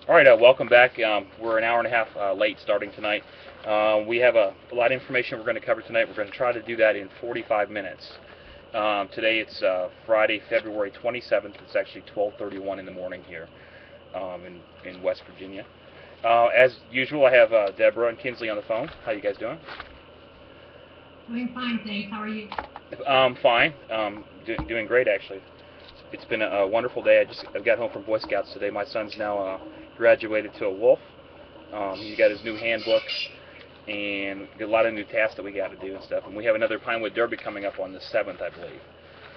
All right, welcome back. We're an hour and a half late starting tonight. We have a lot of information we're going to cover tonight. We're going to try to do that in 45 minutes. Today it's Friday, February 27th. It's actually 12:31 in the morning here in West Virginia. As usual, I have Deborah and Kinsley on the phone. How you guys doing? Doing fine, thanks. How are you? Fine. Doing great actually. It's been a wonderful day. I got home from Boy Scouts today. My son's now graduated to a wolf. He got his new handbook and a lot of new tasks that we got to do and stuff. And we have another Pinewood Derby coming up on the 7th, I believe.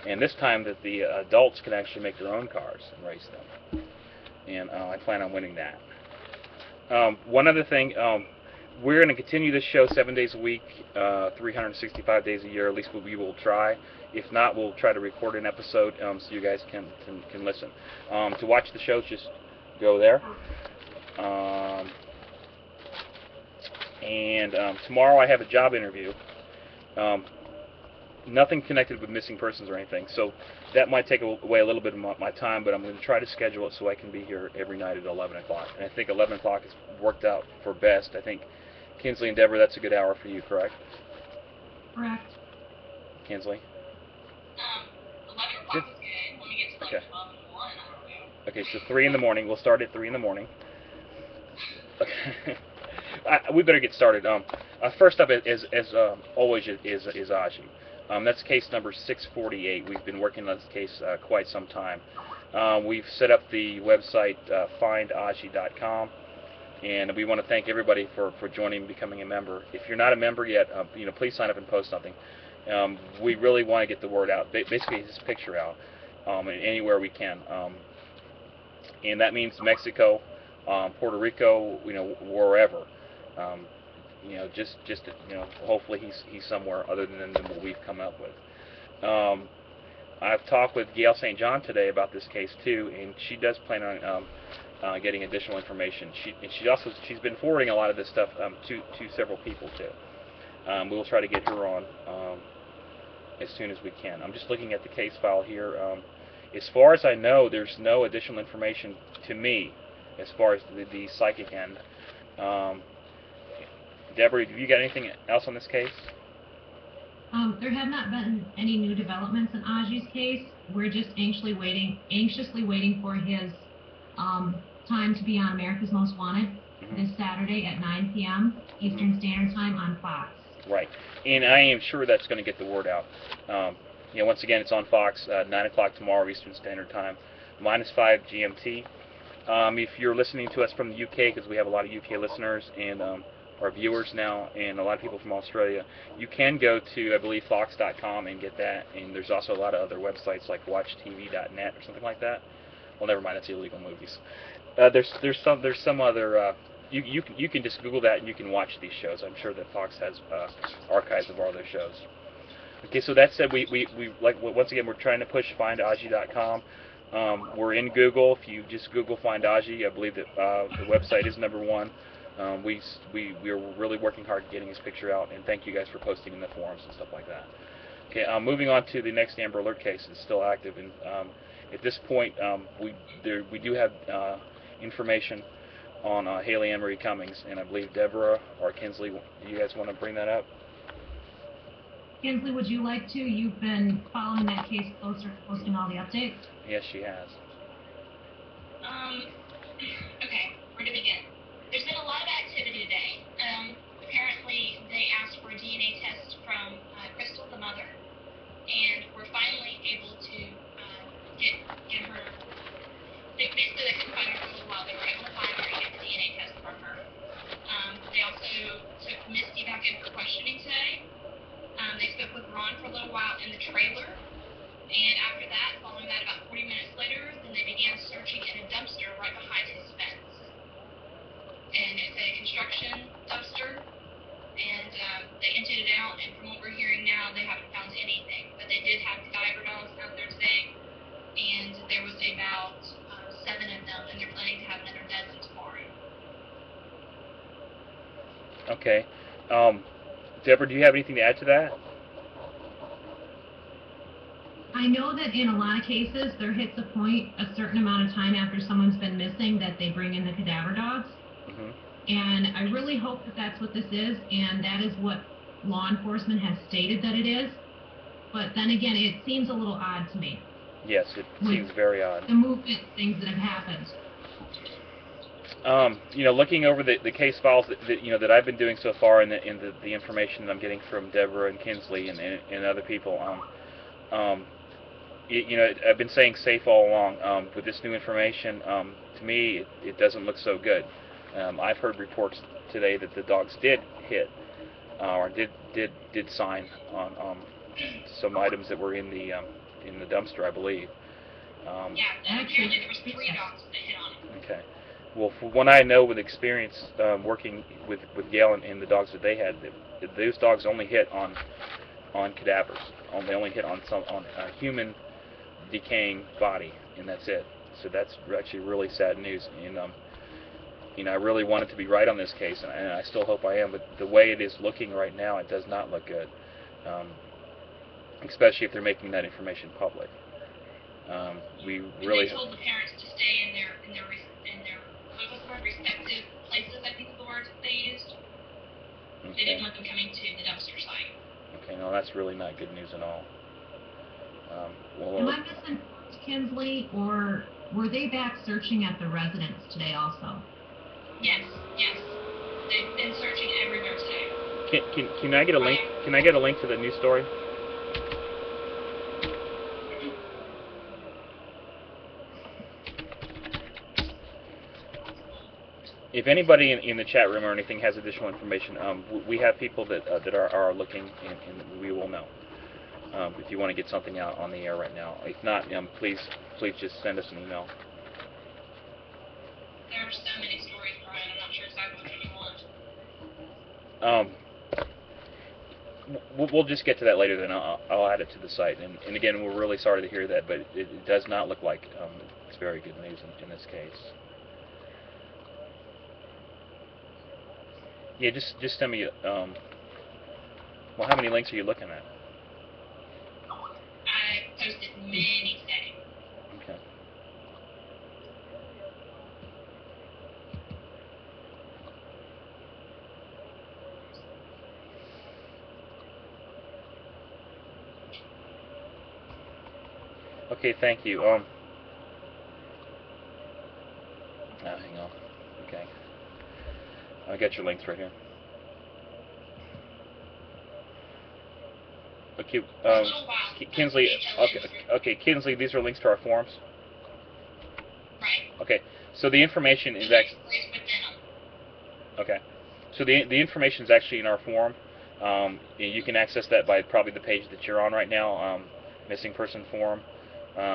And this time that the adults can actually make their own cars and race them. And I plan on winning that. One other thing, we're going to continue this show 7 days a week, 365 days a year. At least we will try. If not, we'll try to record an episode so you guys can listen. To watch the shows, just go there. Tomorrow I have a job interview. Nothing connected with missing persons or anything, so that might take away a little bit of my time, but I'm going to try to schedule it so I can be here every night at 11 o'clock. And I think 11 o'clock has worked out for best. I think Kinsley and Deborah, that's a good hour for you, correct? Correct. Kinsley? 11 o'clock is good. When we get to like 12 and 1, I don't know. Okay, so 3 in the morning. We'll start at 3 in the morning. Okay. We better get started. First up, as always, is Adji. That's case number 648. We've been working on this case quite some time. We've set up the website findadji.com, and we want to thank everybody for joining and becoming a member. If you're not a member yet, please sign up and post something. We really want to get the word out, basically his picture out, anywhere we can. And that means Mexico, Puerto Rico, wherever. Just hopefully he's somewhere other than what we've come up with. I've talked with Gail St. John today about this case too, and she does plan on getting additional information. She's been forwarding a lot of this stuff to several people too. We will try to get her on as soon as we can. I'm just looking at the case file here. As far as I know, there's no additional information to me as far as the psychic end. Deborah, have you got anything else on this case? There have not been any new developments in Adji's case. We're just anxiously waiting for his time to be on America's Most Wanted this Saturday at 9 p.m. Eastern Standard Time on Fox. Right, and I am sure that's going to get the word out. Once again, it's on Fox, 9 o'clock tomorrow Eastern Standard Time, -5 GMT. If you're listening to us from the UK, because we have a lot of UK listeners and our viewers now, and a lot of people from Australia, you can go to, I believe, fox.com and get that. And there's also a lot of other websites like watchtv.net or something like that. Well, never mind, that's illegal movies. There's some other. You can just Google that and you can watch these shows. I'm sure that Fox has archives of all their shows. Okay, so that said, we once again we're trying to push findadji.com. We're in Google. If you just Google Find Adji, I believe that the website is #1. We're really working hard getting his picture out, and thank you guys for posting in the forums and stuff like that. Okay, moving on to the next Amber Alert case. It's still active, and at this point, we do have information on Haleigh Ann Marie Cummings, and I believe Deborah or Kinsley, do you guys want to bring that up? Kinsley, would you like to? You've been following that case closer, posting all the updates. Yes, she has. Okay, where to begin? There's been a lot of activity today. Apparently, they asked for a DNA test from Crystal, the mother, and we're finally able to get her. Basically, they couldn't find her for a little while. They were able to find her and get the DNA test from her. They also took Misty back in for questioning today. They spoke with Ron for a little while in the trailer, and after that, following that about 40 minutes later, then they began searching in a dumpster right behind his fence. And it's a construction dumpster, and they emptied it out, and from what we're hearing now, they haven't found anything. But they did have tiger dogs out there today, and there was about 7 of them, and they're planning to have another dozen tomorrow. Okay. Deborah, do you have anything to add to that? I know that in a lot of cases, there hits a point, a certain amount of time after someone's been missing, that they bring in the cadaver dogs. Mm-hmm. And I really hope that that's what this is, and that is what law enforcement has stated that it is. But then again, it seems a little odd to me. Yes, it seems very odd. The movement things that have happened. Looking over the case files that I've been doing so far, and the information that I'm getting from Deborah and Kinsley and other people, I've been saying safe all along. With this new information, to me, it doesn't look so good. I've heard reports today that the dogs did hit or did sign on some items that were in the dumpster, I believe. Yeah, apparently there was 3 dogs that hit on him. Okay. Well, from what I know with experience working with Gail and the dogs that they had, those dogs only hit on cadavers. They only hit on a human decaying body, and that's it. So that's actually really sad news. And I really wanted to be right on this case, and I still hope I am. But the way it is looking right now, it does not look good. Especially if they're making that information public. We really. They told the parents to stay in their respective places. I think is the words they used. Okay. They didn't want them coming to the dumpster site. Okay, no, that's really not good news at all. Am I missing Kinsley, or were they back searching at the residence today also? Yes. They've been searching everywhere today. Can I get a link? Can I get a link to the news story? If anybody in the chat room or anything has additional information, we have people that are looking, and we will know. If you want to get something out on the air right now. If not, please just send us an email. There are so many stories, Brian. I'm not sure exactly what you want. We'll just get to that later. Then I'll add it to the site. And again, we're really sorry to hear that, but it does not look like it's very good news in this case. Yeah, just send me. Well, how many links are you looking at? I posted many today. Okay. Okay, thank you. Hang on. Okay. I got your links right here. Okay, Kinsley. Okay, Kinsley. These are links to our forums. Right. Okay, so the information is actually. Okay, so the information is actually in our forum. You can access that by probably the page that you're on right now, Missing Person Forum,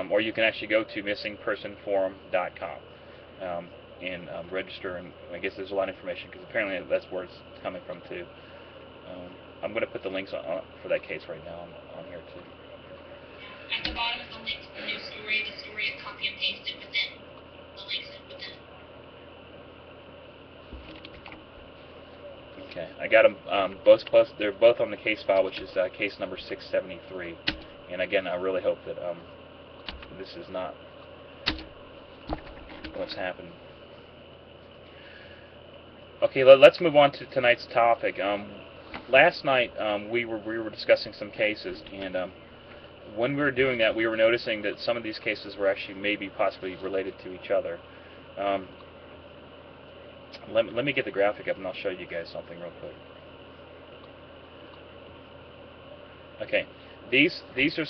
or you can actually go to missingpersonforum.com and register. And I guess there's a lot of information because apparently that's where it's coming from too. I'm going to put the links for that case right now on here too. At the bottom of the link to the news story, the story is copy and pasted within the links within. Okay, I got them both close. They're both on the case file, which is case number 673. And again, I really hope that this is not what's happened. Okay, let's move on to tonight's topic. Last night we were discussing some cases, and when we were doing that, we were noticing that some of these cases were actually maybe possibly related to each other. Let me get the graphic up, and I'll show you guys something real quick. Okay, these are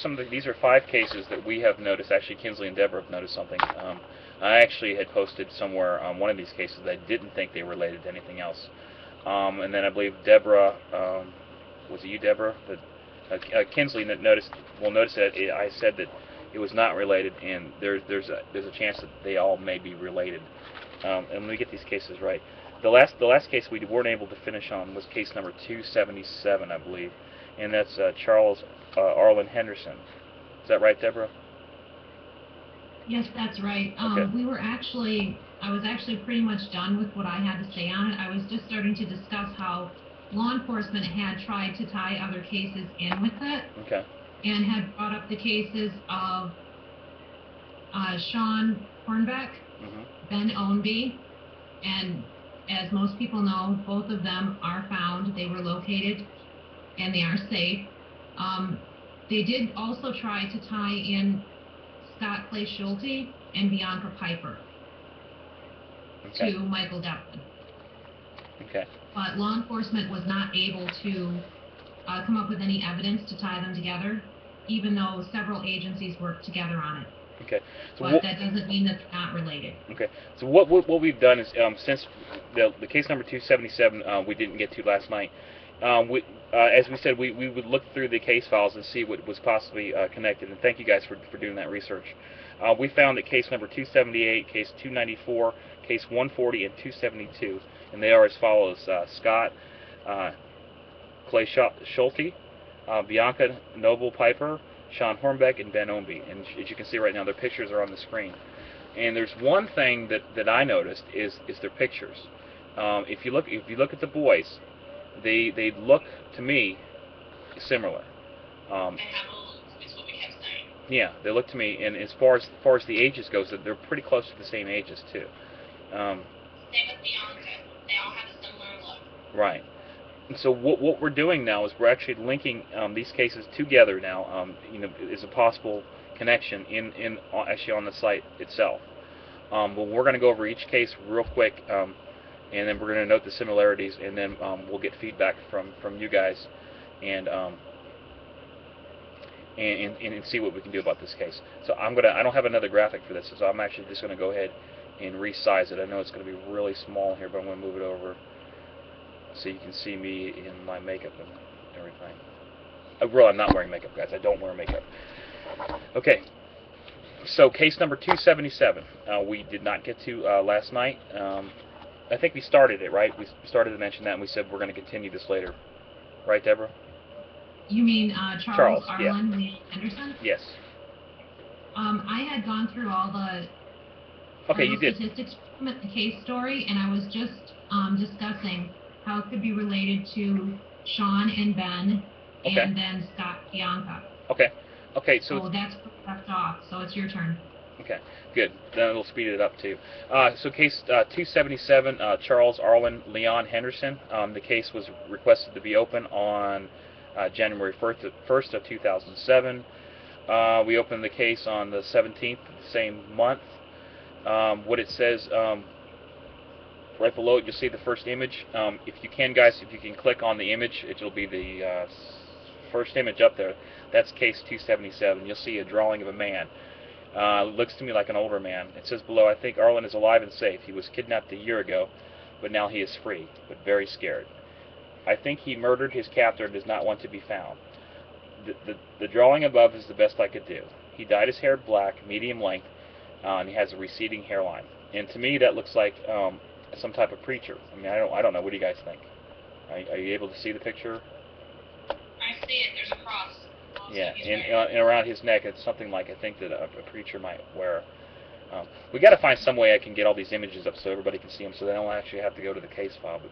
5 cases that we have noticed. Actually, Kinsley and Deborah have noticed something. I actually had posted somewhere one of these cases that I didn't think they were related to anything else. And then I believe Deborah, was it you, Deborah? Kinsley noticed that I said that it was not related, and there's a chance that they all may be related. And let me get these cases right. The last case we weren't able to finish on was case number 277, I believe, and that's Charles Arlin Henderson. Is that right, Deborah? Yes, that's right. Okay. I was actually pretty much done with what I had to say on it. I was just starting to discuss how law enforcement had tried to tie other cases in with it. Okay. and had brought up the cases of Sean Hornbeck, Ben Ownby, and as most people know, both of them are found. They were located, and they are safe. They did also try to tie in Scott Kleeschulte and Bianca Piper to Michael Devlin. Okay. But law enforcement was not able to come up with any evidence to tie them together, even though several agencies worked together on it. Okay. So but that doesn't mean that they're not related. Okay. So what we've done is, since the case number 277 we didn't get to last night, as we said, we would look through the case files and see what was possibly connected. And thank you guys for doing that research. We found that case number 278, case 294, case 140, and 272, and they are as follows: Scott Kleeschulte, Bianca Noble Piper, Sean Hornbeck, and Ben Ownby. And as you can see right now, their pictures are on the screen. And there's one thing that I noticed is their pictures. If you look at the boys, they look to me similar. Yeah, they look to me, and as far as the ages goes, they're pretty close to the same ages too. Same with Bianca. They all have a similar look. Right. And so what we're doing now is we're actually linking these cases together now. Is a possible connection actually on the site itself. But we're going to go over each case real quick, and then we're going to note the similarities, and then we'll get feedback from you guys, and see what we can do about this case. So I don't have another graphic for this, so I'm actually just going to go ahead and resize it. I know it's going to be really small here, but I'm going to move it over so you can see me in my makeup and everything. Well, I'm not wearing makeup, guys. I don't wear makeup. Okay. So case number 277, we did not get to last night. I think we started it, right? We started to mention that, and we said we're going to continue this later. Right, Deborah? You mean Charles Arlin, yeah. Lee Henderson? Yes. I had gone through all the statistics from the case story, and I was just discussing how it could be related to Sean and Ben, and then Scott Bianca. Okay. Okay, so that's left off, so it's your turn. Okay, good. Then it'll speed it up too. So case 277, Charles Arlin, Leon Henderson. The case was requested to be open on January 1st of 2007. We opened the case on the 17th of the same month. What it says, right below it, you'll see the first image. If you can, guys, if you can click on the image, it'll be the first image up there. That's case 277. You'll see a drawing of a man. Looks to me like an older man. It says below, I think Arlin is alive and safe. He was kidnapped a year ago, but now he is free, but very scared. I think he murdered his captor and does not want to be found. The drawing above is the best I could do. He dyed his hair black, medium length, and he has a receding hairline. And to me, that looks like some type of preacher. I mean, I don't know. What do you guys think? Are you able to see the picture? I see it. There's a cross. Yeah, and around his neck, it's something like I think that a preacher might wear. We got to find some way I can get all these images up so everybody can see them, so they don't actually have to go to the case file. But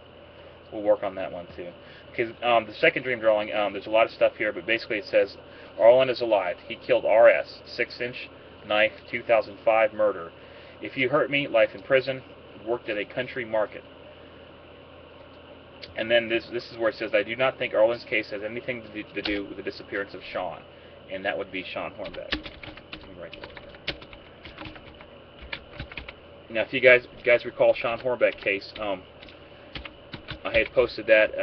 we'll work on that one too. Because the second dream drawing, there's a lot of stuff here, but basically it says Arlin is alive. He killed R.S. 6-inch knife, 2005 murder. If you hurt me, life in prison. Worked at a country market. And then this is where it says, I do not think Arlin's case has anything to do with the disappearance of Sean. And that would be Sean Hornbeck. Let me write that. Now, if you guys recall Sean Hornbeck case, I had posted that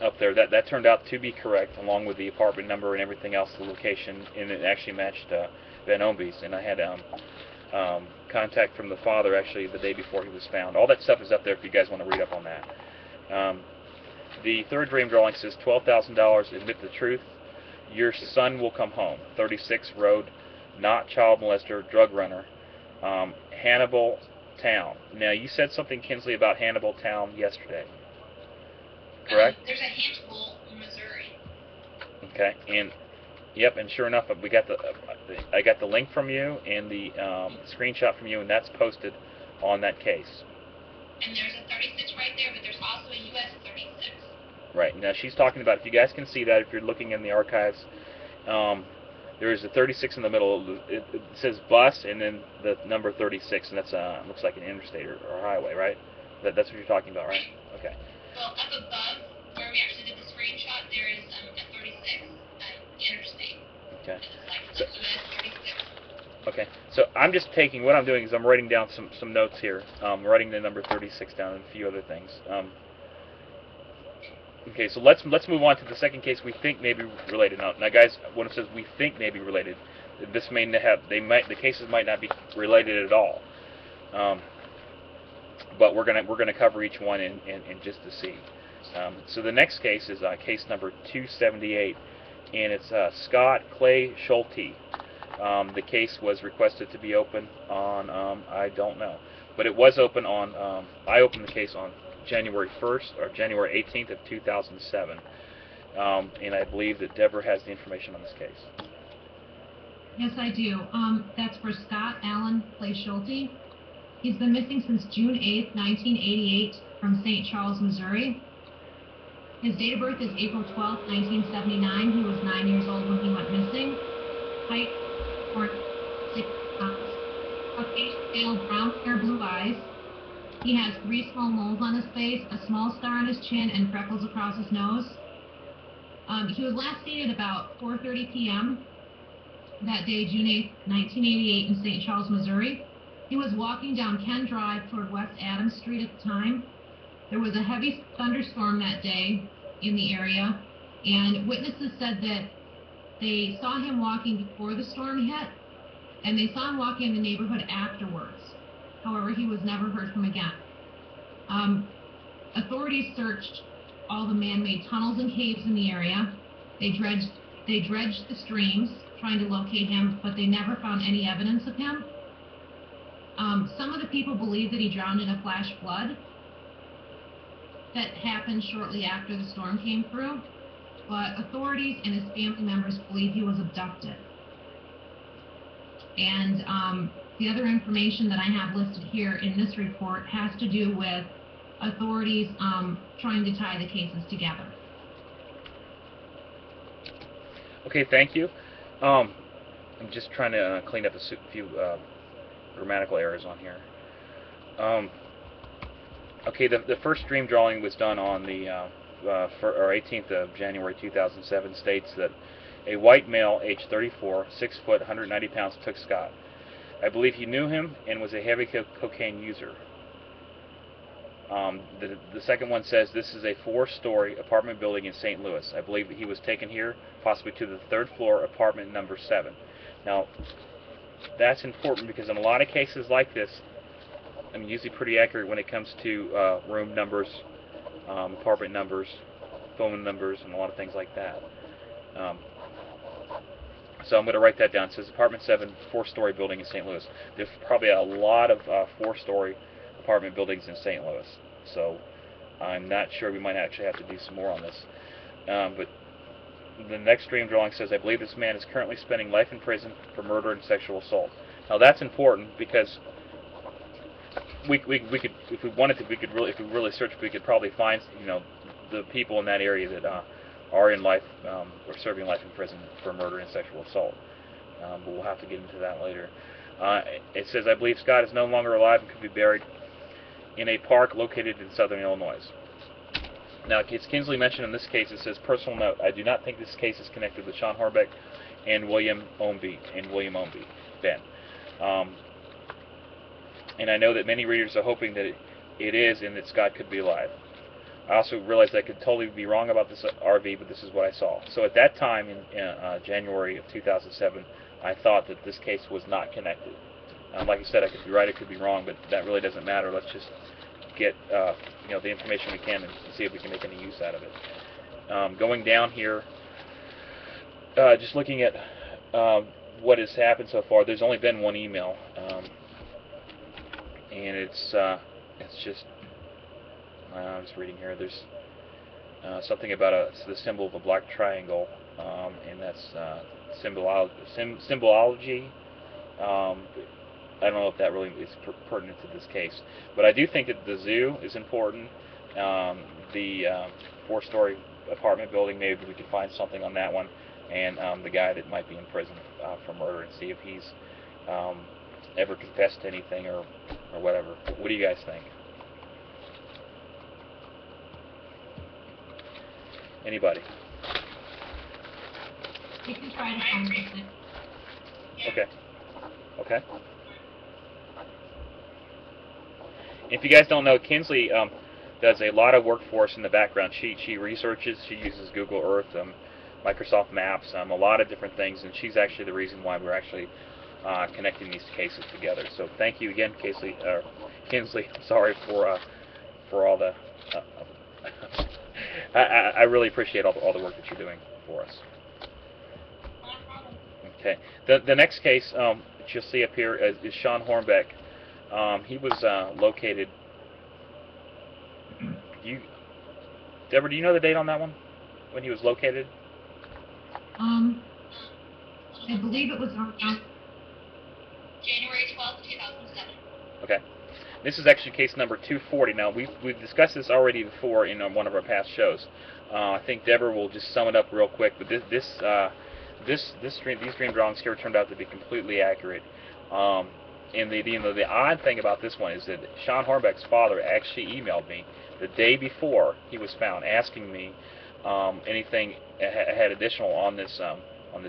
up there. That turned out to be correct, along with the apartment number and everything else, the location, and it actually matched Ben Ownby's. And I had contact from the father actually the day before he was found. All that stuff is up there if you guys want to read up on that. The third dream drawing says $12,000, admit the truth, your son will come home. 36 Road, not child molester, drug runner, Hannibal Town. Now, you said something, Kinsley, about Hannibal Town yesterday, correct? There's a handful in Missouri. Okay, and yep, and sure enough, we got I got the link from you and the screenshot from you, and that's posted on that case. And there's a 36 right there, but there's also a US 36. Right. Now she's talking about, if you guys can see that, if you're looking in the archives, There is a 36 in the middle. It says bus and then the number 36, and that's looks like an interstate or highway, right? That's what you're talking about, right? Okay. Well, up above where we actually did the screenshot, there is a 36 interstate. Okay. It's like So, US 36. okay. So I'm just taking what I'm doing is I'm writing down some notes here. Writing the number 36 down and a few other things. Okay, so let's move on to the second case we think may be related. Now, guys, when it says we think may be related, this may have the cases might not be related at all. But we're gonna cover each one in just to see. So the next case is case number 278, and it's Scott Kleeschulte. The case was requested to be open on I don't know, but it was open on I opened the case on January 1st or January 18th of 2007, and I believe that Deborah has the information on this case. Yes, I do. That's for Scott Allen Kleeschulte. He's been missing since June 8th, 1988, from St. Charles, Missouri. His date of birth is April 12th, 1979. He was 9 years old when he went missing. Height, 6 pounds. Caucasian male, brown hair, blue eyes. He has 3 small moles on his face, a small scar on his chin, and freckles across his nose. He was last seen at about 4:30 p.m. that day, June 8th, 1988, in St. Charles, Missouri. He was walking down Ken Drive toward West Adams Street at the time. There was a heavy thunderstorm that day in the area, and witnesses said that they saw him walking before the storm hit, and they saw him walking in the neighborhood afterwards. However, he was never heard from again. Authorities searched all the man-made tunnels and caves in the area. They dredged the streams, trying to locate him, but they never found any evidence of him. Some of the people believe that he drowned in a flash flood that happened shortly after the storm came through, but authorities and his family members believe he was abducted. And the other information that I have listed here in this report has to do with authorities trying to tie the cases together. Okay, thank you. I'm just trying to clean up a few grammatical errors on here. Okay, the first stream drawing was done on the 18th of January 2007. States that a white male, age 34, 6 foot, 190 pounds, took Scott. I believe he knew him and was a heavy cocaine user. The second one says this is a 4-story apartment building in St. Louis. I believe that he was taken here, possibly to the 3rd floor, apartment number 7. Now, that's important because in a lot of cases like this, I'm usually pretty accurate when it comes to room numbers, apartment numbers, phone numbers, and a lot of things like that. So I'm going to write that down. It says apartment 7, 4-story building in St. Louis. There's probably a lot of 4-story apartment buildings in St. Louis. So I'm not sure. We might actually have to do some more on this. But the next stream drawing says, I believe this man is currently spending life in prison for murder and sexual assault. Now that's important because we could, if we wanted to, we could really, if we really searched, we could probably find, the people in that area that are in life or serving life in prison for murder and sexual assault. But we'll have to get into that later. It says, I believe Scott is no longer alive and could be buried in a park located in southern Illinois. Now, as Kinsley mentioned in this case, it says, personal note, I do not think this case is connected with Sean Horbeck and William Ownby, Ben. And I know that many readers are hoping that it is and that Scott could be alive. I also realize I could totally be wrong about this RV, but this is what I saw. So at that time, in January of 2007, I thought that this case was not connected. Like I said, I could be right, I could be wrong, but that really doesn't matter. Let's just get the information we can and see if we can make any use out of it. Going down here, just looking at what has happened so far, there's only been one email, and it's just I'm just reading here. There's something about the symbol of a black triangle, and that's symbology. I don't know if that really is pertinent to this case, but I do think that the zoo is important. The 4-story apartment building, maybe we could find something on that one. and the guy that might be in prison for murder, and see if he's ever confessed to anything or whatever. What do you guys think? Anybody? We can try to find something. Okay. Okay. If you guys don't know, Kinsley does a lot of work for us in the background. She researches, she uses Google Earth, Microsoft Maps, a lot of different things, and she's actually the reason why we're actually connecting these cases together. So thank you again, Kinsley. Sorry for all the. I really appreciate all the work that you're doing for us. Okay. The next case that you'll see up here is Sean Hornbeck. He was located. Deborah, do you know the date on that one? When he was located? I believe it was around January 12th, 2007. Okay. This is actually case number 240. Now we've discussed this already before in one of our past shows. I think Deborah will just sum it up real quick. But these dream drawings here turned out to be completely accurate. And the odd thing about this one is that Sean Hornbeck's father actually emailed me the day before he was found, asking me anything had additional on this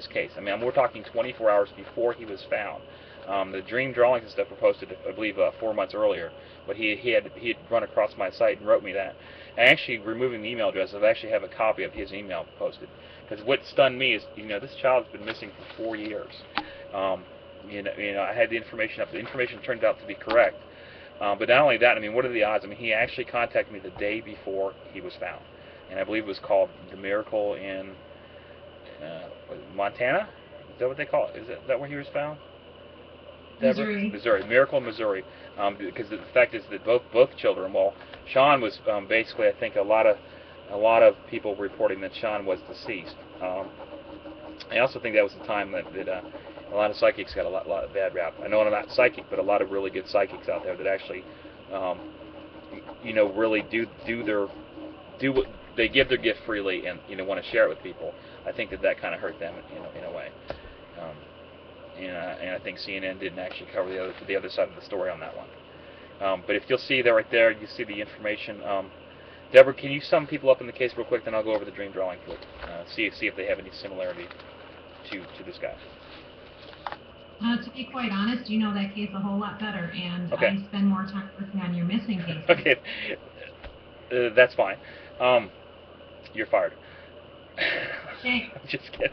case. I mean, we're talking 24 hours before he was found. The dream drawings and stuff were posted, I believe, 4 months earlier, but he had run across my site and wrote me that. And actually, removing the email address, I actually have a copy of his email posted. Because what stunned me is, this child's been missing for 4 years. I had the information up. The information turned out to be correct. But not only that, I mean, what are the odds? I mean, he actually contacted me the day before he was found, and I believe it was called The Miracle in Montana. Is that what they call it? Is that where he was found? Missouri. Missouri. Miracle in Missouri. Because the fact is that both children. Well, Sean was basically, I think, a lot of people reporting that Sean was deceased. I also think that was the time that a lot of psychics got a lot of bad rap. I know I'm not psychic, but a lot of really good psychics out there that actually, really do what they give their gift freely and want to share it with people. I think that kind of hurt them in a way. And I think CNN didn't actually cover the other side of the story on that one. But if you'll see there right there, you see the information. Deborah, can you sum people up in the case real quick? Then I'll go over the dream drawing quick. See if they have any similarity to this guy. To be quite honest, you know that case a whole lot better, and Okay. I spend more time working on your missing cases. Okay, that's fine. You're fired. Okay. I'm just kidding.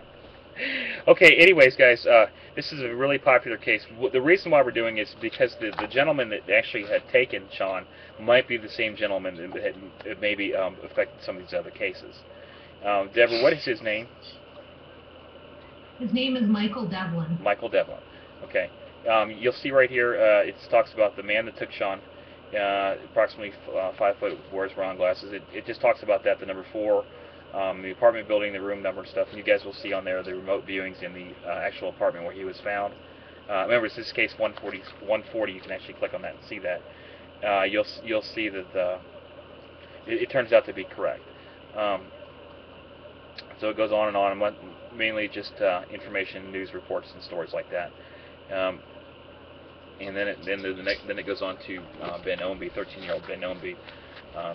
Okay, anyways, guys, this is a really popular case. The reason why we're doing it is because the gentleman that actually had taken Sean might be the same gentleman that had maybe affected some of these other cases. Deborah, what is his name? His name is Michael Devlin. Michael Devlin. Okay. You'll see right here, it talks about the man that took Sean, approximately 5 foot, wears round glasses. It just talks about that, the number 4, the apartment building, the room number and stuff. And you guys will see on there the remote viewings in the actual apartment where he was found. Remember, this is case 140. You can actually click on that and see that. You'll see that it turns out to be correct. So it goes on, and mainly just information, news reports, and stories like that. And then it goes on to Ben Ownby, 13-year-old Ben Ownby,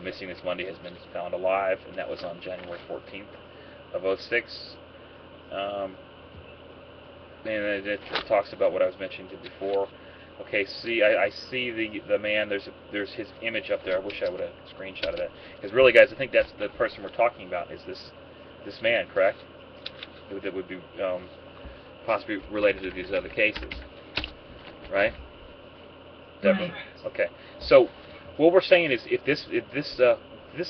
missing this Monday, has been found alive, and that was on January 14th of 2006. And it talks about what I was mentioning before. Okay, see, I see the man. There's his image up there. I wish I would have screenshotted that. Because really, guys, I think that's the person we're talking about. Is this man, correct? That would be possibly related to these other cases, right? Right. Okay. So what we're saying is, if this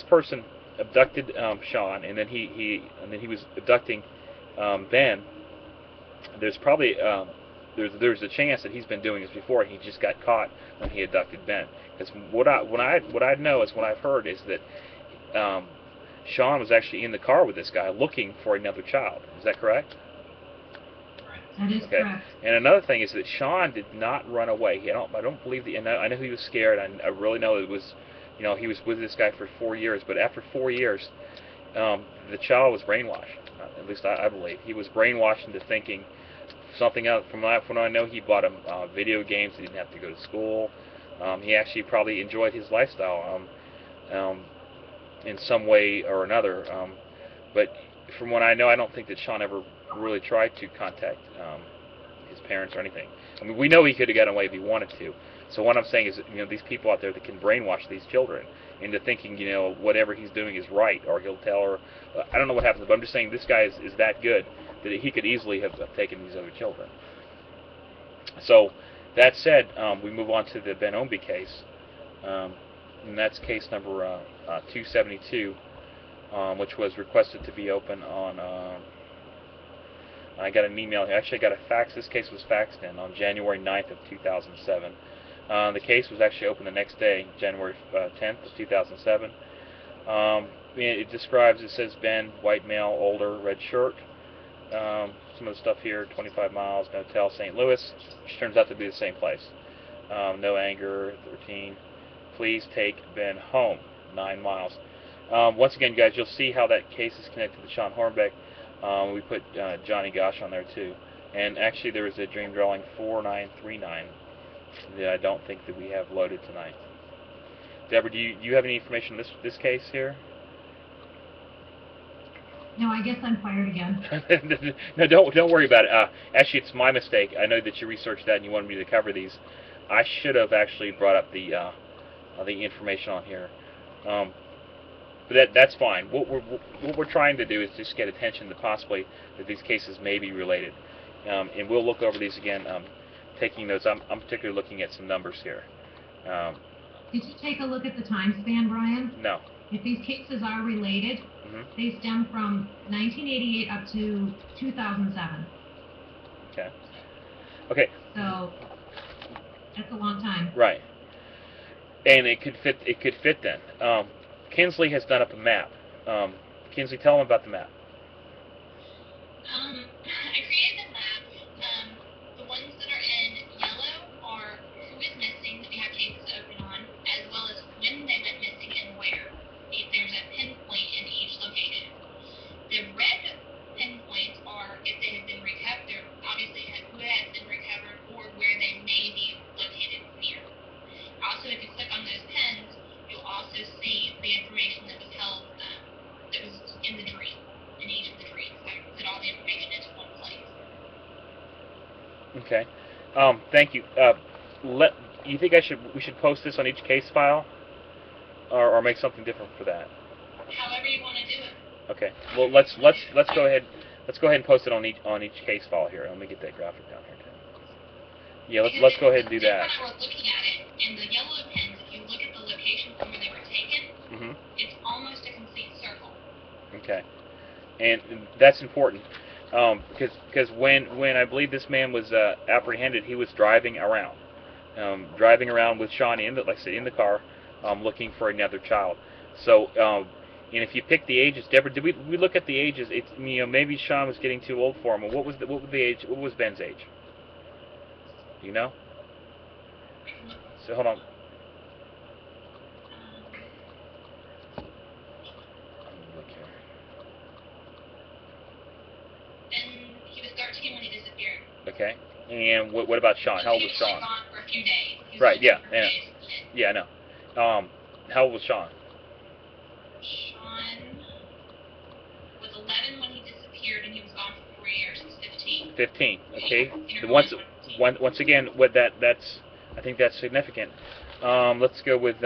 person abducted Sean, and then he was abducting Ben, there's probably there's a chance that he's been doing this before. He just got caught when he abducted Ben. Because what I know is, what I've heard is that Sean was actually in the car with this guy looking for another child. Is that correct? That is correct. And another thing is that Sean did not run away. I don't believe and I know he was scared. I really know it was, he was with this guy for 4 years. But after 4 years, the child was brainwashed. At least I believe he was brainwashed into thinking something else. From what I know, he bought him video games. He didn't have to go to school. He actually probably enjoyed his lifestyle in some way or another. But from what I know, I don't think that Sean ever really tried to contact his parents or anything. I mean, we know he could have gotten away if he wanted to. So what I'm saying is, these people out there that can brainwash these children into thinking, whatever he's doing is right, or he'll tell her. I don't know what happens, but I'm just saying this guy is that good that he could easily have taken these other children. So that said, we move on to the Ben Omby case, and that's case number 272, which was requested to be open on. I got an email. Actually, I got a fax. This case was faxed in on January 9th of 2007. The case was actually opened the next day, January 10th of 2007. It describes, it says Ben, white male, older, red shirt. Some of the stuff here, 25 miles, motel, St. Louis, which turns out to be the same place. No anger, 13. Please take Ben home, 9 miles. Once again, guys, you'll see how that case is connected to Sean Hornbeck. We put Johnny Gosh on there too. And actually there was a dream dwelling 4939 that I don't think that we have loaded tonight. Deborah, do you have any information on this case here? No, I guess I'm fired again. No, don't worry about it. Actually, it's my mistake. I know that you researched that and you wanted me to cover these. I should have actually brought up the information on here. But that's fine. What we're trying to do is just get attention to possibly that these cases may be related, and we'll look over these again. Taking notes. I'm particularly looking at some numbers here. Did you take a look at the time span, Brian? No. If these cases are related, they stem from 1988 up to 2007. Okay. Okay. So that's a long time. Right. And it could fit. It could fit then. Kinsley has done up a map. Kinsley, tell them about the map. I created the map. The ones that are in yellow are who is missing that we have cases open on, as well as when they went missing and where. If there's a pinpoint in each location. The red pinpoints are if they have been recovered, obviously who has been recovered or where they may be located near. Also, if you click on those pins, you'll also see the information that was held, that was in the dream, in each of the dreams. I put all the information into one place. Okay. Thank you. You think we should post this on each case file, or make something different for that? However you want to do it. Okay. Well, let's go ahead. Let's go ahead and post it on each case file here. Let me get that graphic down here too. Yeah, let's go ahead and do that. We're looking at it, and the yellow pins, if you look at the location from where they were taken, it's almost a complete circle. Okay, and that's important because when I believe this man was apprehended, he was driving around with Shawnee like I said, in the car, looking for another child. So, and if you pick the ages, Deborah, did we look at the ages? It's maybe Sean was getting too old for him. What was the age? What was Ben's age? Do you know? So hold on. Look here. And he was 13 when he disappeared. Okay. And what about Sean? How old was Sean? He was gone for a few days. Right. Yeah. Yeah. I know. How old was Sean? Sean was 11 when he disappeared, and he was gone for 4 years. He's 15. 15. Okay. Once again, I think that's significant. Let's go with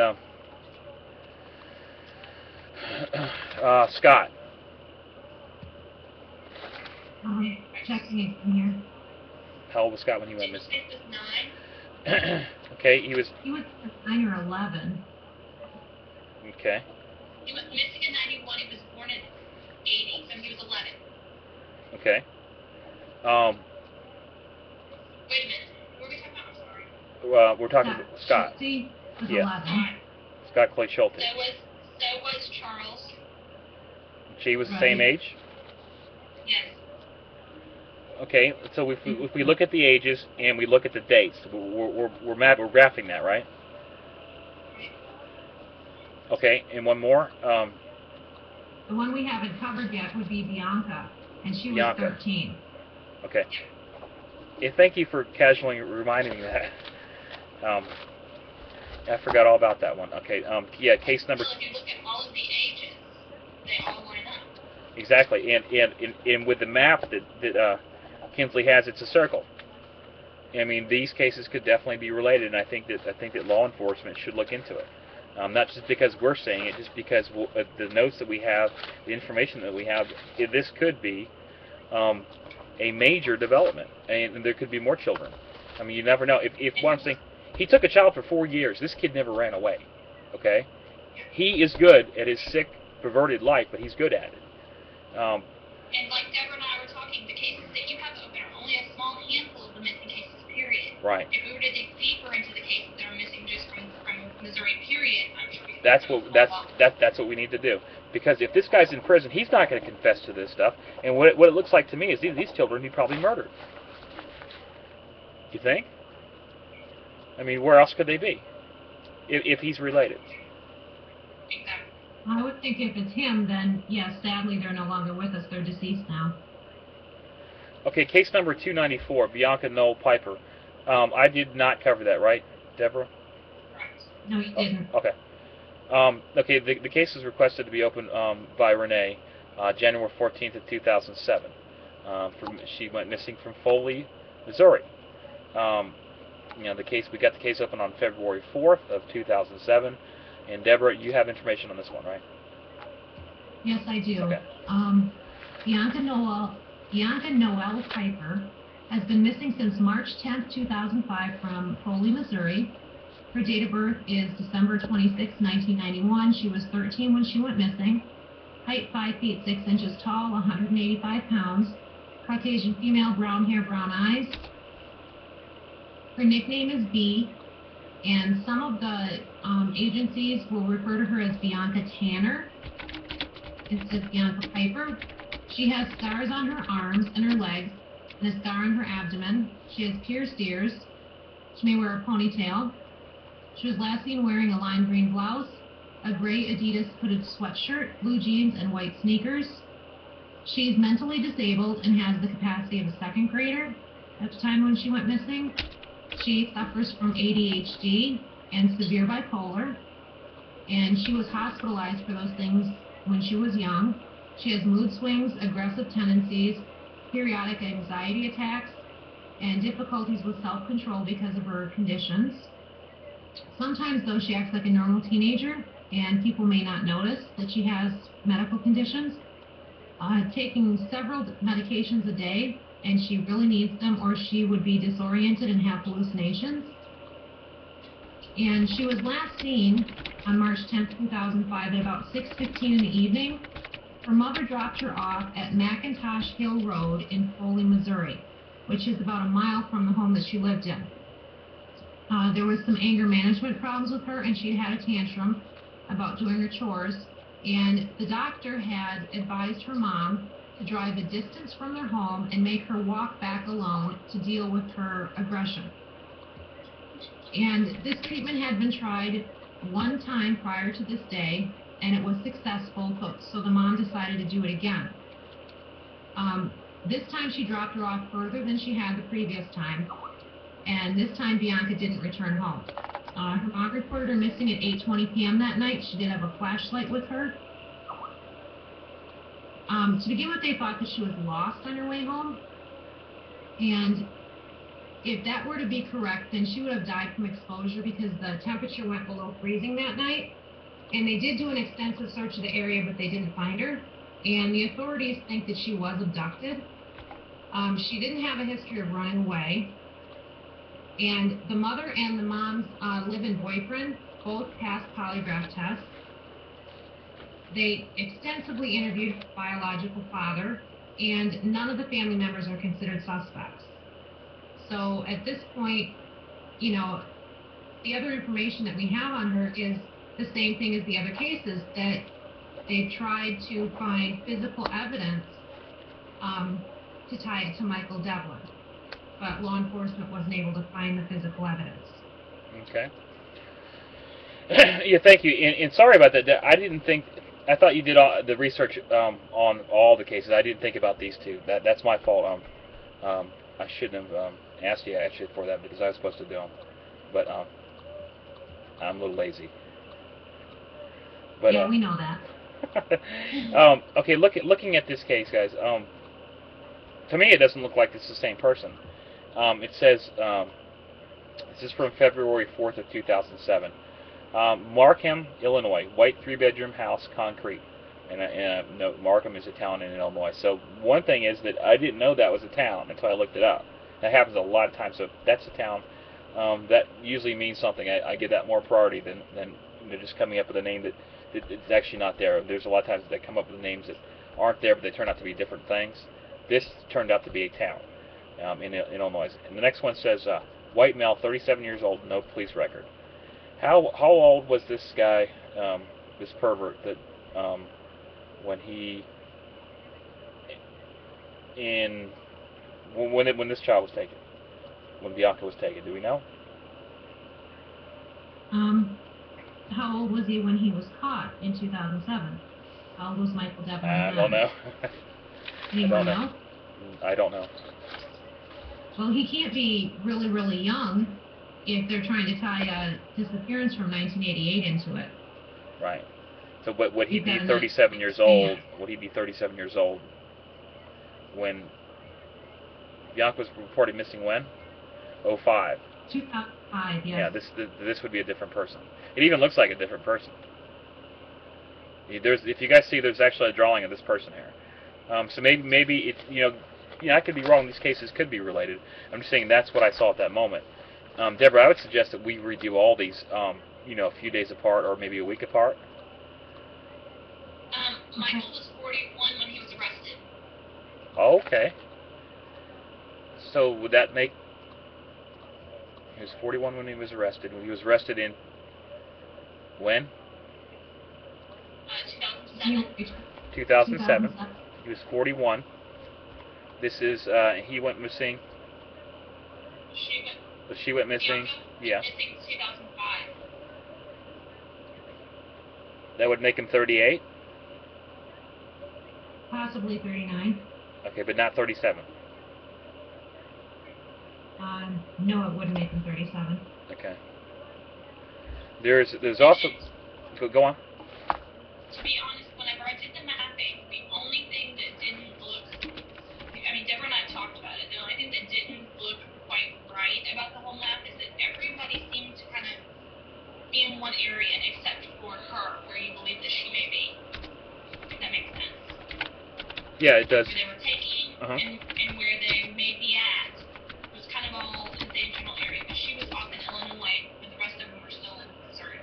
Scott. Checking it from here. How old was Scott when he went missing? He was 9. Okay, he was 9 or 11. Okay. He was missing in 91. He was born in 80, so he was 11. Okay. Wait a minute. What are we talking about? I'm sorry. We're talking about Scott. Was Yeah. 11. Scott Kleeschulte. So was Charles. She was the same age? Yes. Okay, so if we look at the ages and we look at the dates, we're graphing that, right? Okay, and one more. The one we haven't covered yet would be Bianca. and she was Bianca. 13. Okay. Yeah, thank you for casually reminding me that. I forgot all about that one. Okay. Yeah. Case number. Well, if you look at all of the ages, they all line up. Exactly. And with the map that Kinsley has, it's a circle. I mean, these cases could definitely be related, and I think that law enforcement should look into it. Not just because we're saying it, just because the notes that we have, the information that we have, this could be a major development, and there could be more children. I mean, you never know. If what I'm saying, he took a child for 4 years. This kid never ran away. Okay, he is good at his sick, perverted life, but he's good at it. And like Deborah and I were talking, the cases that you have open are only a small handful of the missing cases, period. Right. If we were to dig deeper into the cases that are missing just from Missouri, period, I'm sure we could that's what we need to do. Because if this guy's in prison, he's not going to confess to this stuff. And what it looks like to me is these children he probably murdered. You think? I mean, where else could they be? If he's related. Exactly. I would think if it's him, then yes, sadly they're no longer with us. They're deceased now. Okay, case number 294, Bianca Noel Piper. I did not cover that, right, Deborah? Correct. No, you didn't. Okay. Okay, the case was requested to be opened by Renee January 14th of 2007. She went missing from Foley, Missouri. We got the case open on February 4th of 2007. And Deborah, you have information on this one, right? Yes, I do. Okay. Bianca Noel Piper has been missing since March 10th, 2005 from Foley, Missouri. Her date of birth is December 26, 1991. She was 13 when she went missing. Height 5 feet 6 inches tall, 185 pounds. Caucasian female, brown hair, brown eyes. Her nickname is B, and some of the agencies will refer to her as Bianca Tanner instead of Bianca Piper. She has scars on her arms and her legs, and a scar on her abdomen. She has pierced ears. She may wear a ponytail. She was last seen wearing a lime green blouse, a gray Adidas hooded sweatshirt, blue jeans, and white sneakers. She's mentally disabled and has the capacity of a second grader at the time when she went missing. She suffers from ADHD and severe bipolar, and she was hospitalized for those things when she was young. She has mood swings, aggressive tendencies, periodic anxiety attacks, and difficulties with self-control because of her conditions. Sometimes, though, she acts like a normal teenager, and people may not notice that she has medical conditions. Taking several medications a day, and she really needs them, or she would be disoriented and have hallucinations. And she was last seen on March 10th, 2005 at about 6:15 in the evening. Her mother dropped her off at McIntosh Hill Road in Foley, Missouri, which is about a mile from the home that she lived in. There was some anger management problems with her, and she had a tantrum about doing her chores. And the doctor had advised her mom to drive a distance from their home and make her walk back alone to deal with her aggression. And this treatment had been tried one time prior to this day, and it was successful, so the mom decided to do it again. This time she dropped her off further than she had the previous time, and this time Bianca didn't return home. Her mom reported her missing at 8:20 p.m. that night. She did have a flashlight with her. To begin with, they thought that she was lost on her way home, and if that were to be correct, then she would have died from exposure because the temperature went below freezing that night. And they did do an extensive search of the area, but they didn't find her. And the authorities think that she was abducted. She didn't have a history of running away. And the mother and the mom's live-in boyfriend both passed polygraph tests. They extensively interviewed her biological father, and none of the family members are considered suspects. So at this point, the other information that we have on her is the same thing as the other cases, that they tried to find physical evidence to tie it to Michael Devlin, but law enforcement wasn't able to find the physical evidence. Okay. Yeah, thank you. And sorry about that. I didn't think I thought you did all the research on all the cases. I didn't think about these two. That's my fault. I shouldn't have asked you actually for that because I was supposed to do them, but I'm a little lazy. But yeah, we know that. okay, looking at this case, guys. To me, it doesn't look like it's the same person. It says this is from February 4th of 2007. Markham, Illinois, white 3-bedroom house, concrete. And no, Markham is a town in Illinois. So one thing is that I didn't know that was a town until I looked it up. That happens a lot of times. So if that's a town, that usually means something. I give that more priority than just coming up with a name that it's actually not there. There's a lot of times that come up with names that aren't there, but they turn out to be different things. This turned out to be a town in Illinois. And the next one says, white male, 37 years old, no police record. How old was this guy, this pervert, that when this child was taken, when Bianca was taken? Do we know? How old was he when he was caught in 2007? How old was Michael Devlin? I don't know. Anyone know? I don't know. Well, he can't be really, really young if they're trying to tie a disappearance from 1988 into it. Right. So would he be 37 years old? Would he be 37 years old when Bianca was reported missing when? 05. 2005, yes. Yeah, this would be a different person. It even looks like a different person. If you guys see, there's actually a drawing of this person here. So maybe it's I could be wrong. These cases could be related. I'm just saying that's what I saw at that moment. Deborah, I would suggest that we redo all these, a few days apart or maybe a week apart. Michael was 41 when he was arrested. Oh, okay. So would that make... He was 41 when he was arrested. He was arrested in... When? 2007. 2007. He was 41. This is, he went missing... She went missing? Yeah. Missing 2005. That would make him 38? Possibly 39. Okay, but not 37. No, it wouldn't make him 37. Okay. There's also... Go on. To be honest, whenever I did the mapping, the only thing that didn't look... Deborah and I talked about it. The only thing that didn't look quite right about the whole map is that everybody seemed to kind of be in one area except for her, where you believe that she may be. If that makes sense. Yeah, it does. Where they were taking and where they may be at. It was kind of all in the same general area. But she was off in Illinois, and the rest of them were still in Missouri.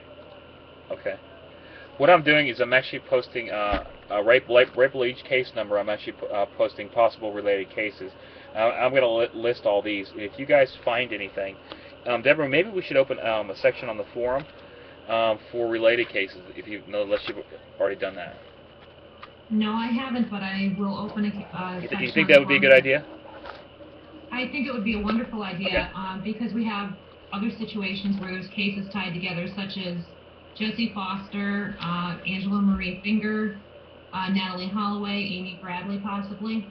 Okay. What I'm doing is I'm actually posting a rape each case number. I'm actually posting possible related cases. I'm going to list all these. If you guys find anything, Deborah, maybe we should open a section on the forum for related cases. Unless you've already done that. No, I haven't, but I will open a section. You think that would be a good idea? I think it would be a wonderful idea, okay. Because we have other situations where there's cases tied together, such as Jesse Foster, Angela Marie Finger, Natalie Holloway, Amy Bradley, possibly.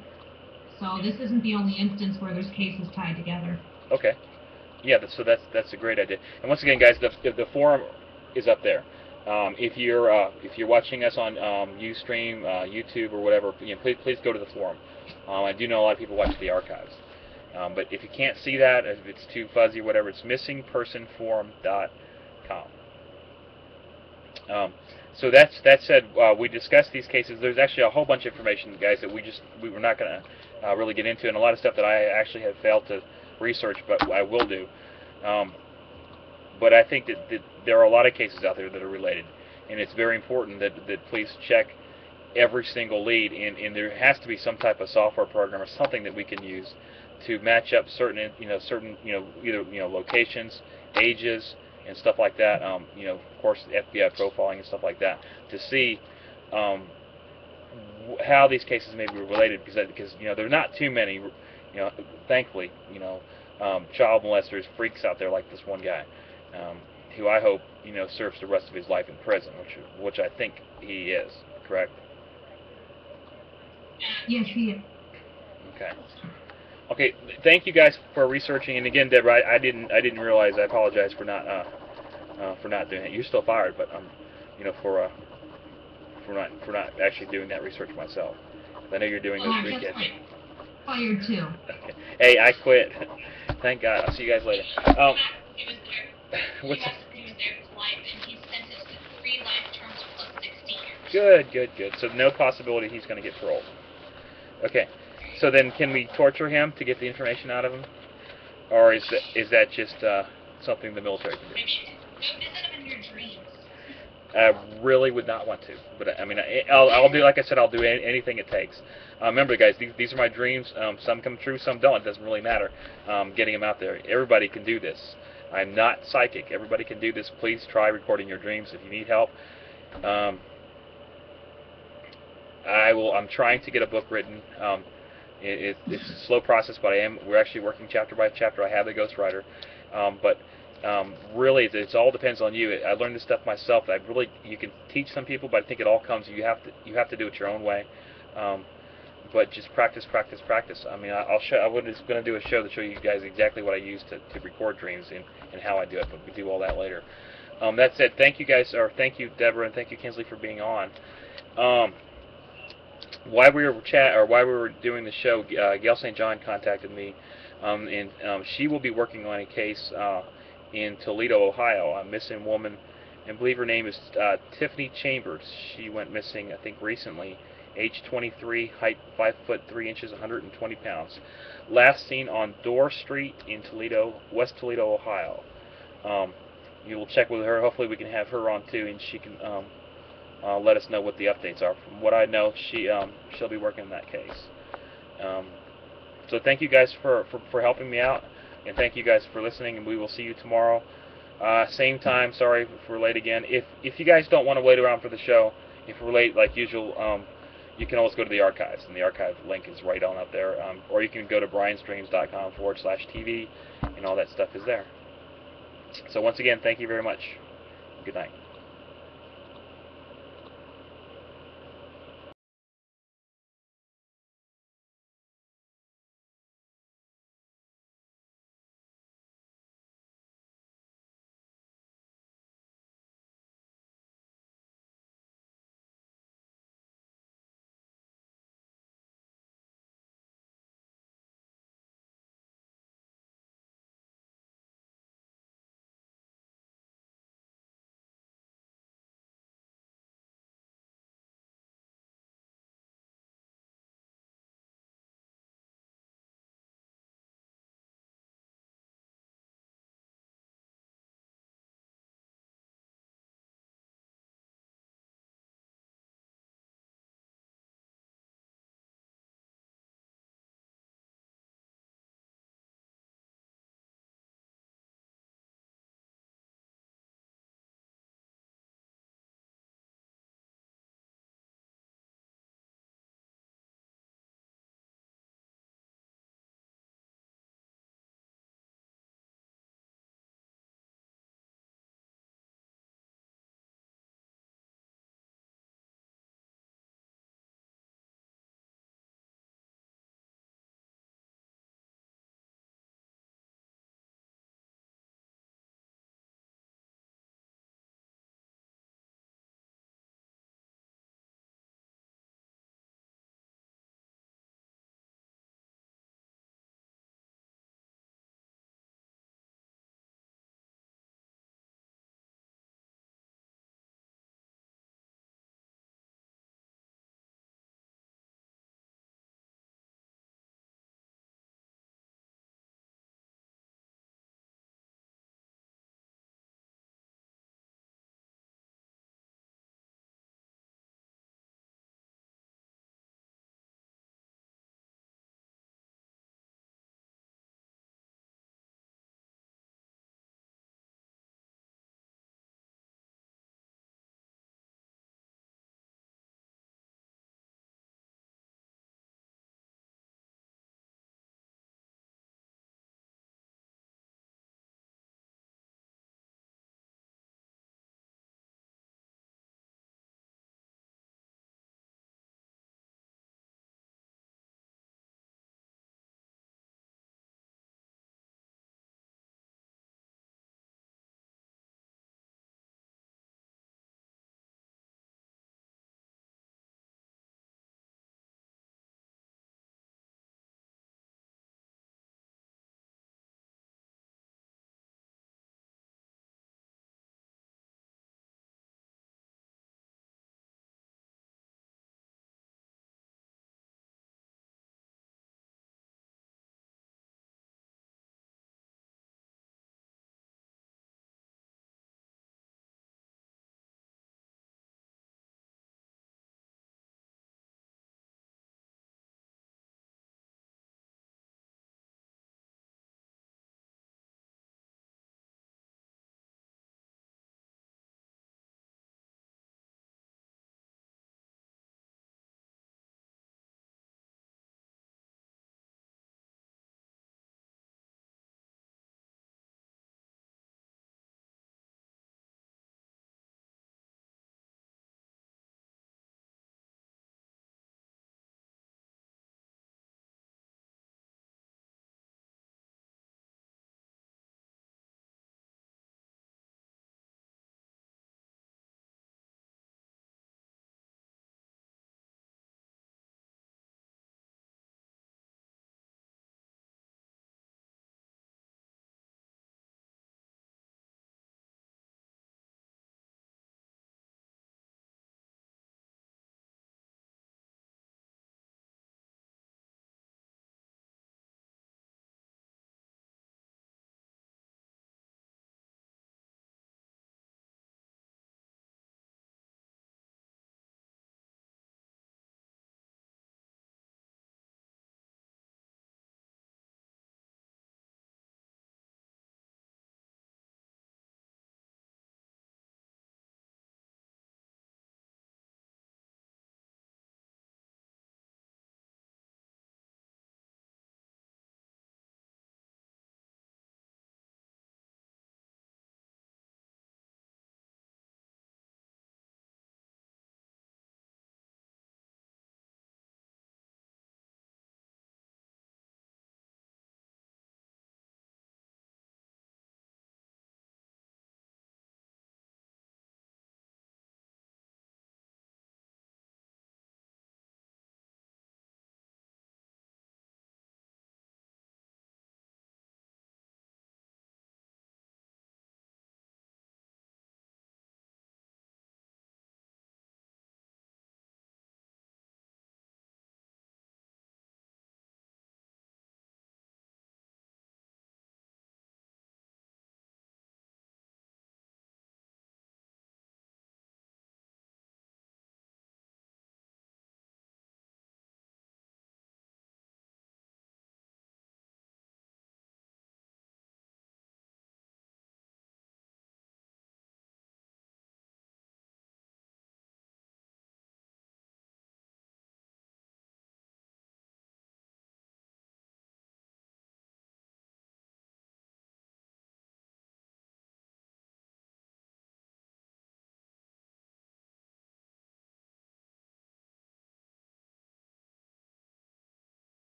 So this isn't the only instance where there's cases tied together. Okay. Yeah, so that's a great idea. And once again, guys, the forum is up there. If you're watching us on Ustream, YouTube, or whatever, please go to the forum. I do know a lot of people watch the archives. But if you can't see that, if it's too fuzzy, whatever, it's missingpersonforum.com. So that said, we discussed these cases. There's actually a whole bunch of information, guys, that we were not going to really get into, and a lot of stuff that I actually have failed to research, but I will do. But I think that there are a lot of cases out there that are related, and it's very important that police check every single lead, and there has to be some type of software program or something that we can use to match up certain either locations, ages, and stuff like that. Of course, FBI profiling and stuff like that, to see how these cases may be related, because there are not too many, thankfully, child molesters, freaks out there like this one guy, who I hope serves the rest of his life in prison, which I think he is. correct? Yes, he is. Okay. Okay. Thank you guys for researching. And again, Deborah, I didn't realize. I apologize for not doing it. You're still fired, but you know, for not actually doing that research myself. I know you're doing those I'm weekends. just fired too. Okay. Hey, I quit. Thank God. I'll see you guys later. He was there. What's He was there for life, and he's sentenced to 3 life terms plus 60 years. good. So no possibility he's going to get paroled. Okay. So then, can we torture him to get the information out of him, or is that just something the military can do? Maybe go visit him in your dreams. I really would not want to, but I mean, I'll do, like I said, I'll do anything it takes. Remember, guys, these are my dreams. Some come true, some don't. It doesn't really matter. Getting them out there. Everybody can do this. I'm not psychic. Everybody can do this. Please try recording your dreams if you need help. I'm trying to get a book written. It's a slow process, but we're actually working chapter by chapter. I have the ghostwriter, but really, it all depends on you. I learned this stuff myself. You can teach some people, but I think it all comes. You have to do it your own way. But just practice. I mean, I was going to do a show to show you guys exactly what I use to record dreams and how I do it, but we do all that later. That said, thank you guys, or thank you Deborah, and thank you Kinsley for being on. While we were doing the show, Gail St. John contacted me, and she will be working on a case in Toledo, Ohio, a missing woman, and I believe her name is Tiffany Chambers. She went missing, I think, recently. Age 23, height 5 foot 3 inches, 120 pounds. Last seen on Dorr Street in Toledo, West Toledo, Ohio. You will check with her. Hopefully, we can have her on too, and she can let us know what the updates are. From what I know, she'll be working on that case. So thank you guys for helping me out, and thank you guys for listening. And we will see you tomorrow, same time. Sorry if we're late again. If you guys don't want to wait around for the show, if we're late like usual, you can always go to the archives, and the archive link is right on up there. Or you can go to briansdreams.com/TV, and all that stuff is there. So once again, thank you very much. Good night.